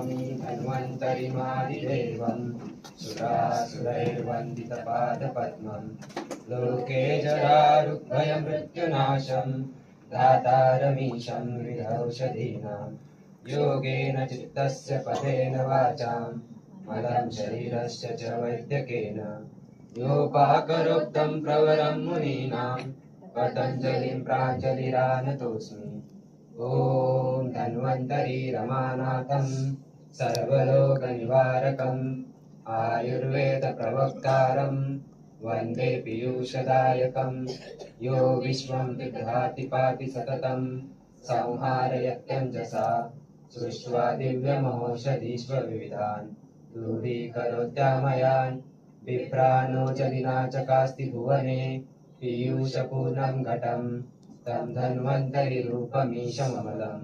नमामि धन्वन्तरिमादिदेवं सुरासुरैर्वन्दितपादपद्मं लोके जरारुग्भयमृत्युनाशं दातारमीशं विधौषधीनां योगेन चित्तस्य पदेन वाचां मलं शरीरस्य च वैद्यकेन योपाकरोक्तं प्रवरं मुनीनां पतञ्जलिं प्राञ्जलिरानतोऽस्मि। ॐ धन्वन्तरि रमानाथं सर्वलोकनिवारकम् आयुर्वेदप्रवक्तारं वन्दे पीयूषदायकं यो विश्वं विदधाति पाति सततं संहारयत्यञ्जसा सृष्ट्वा दिव्यमहोषधीष्वविविधान् दूरीकरोत्यामयान् बिभ्राणो जलिना चकास्ति भुवने पीयूषपूर्णं घटं तं धन्वन्तरिरूपमीशममलम्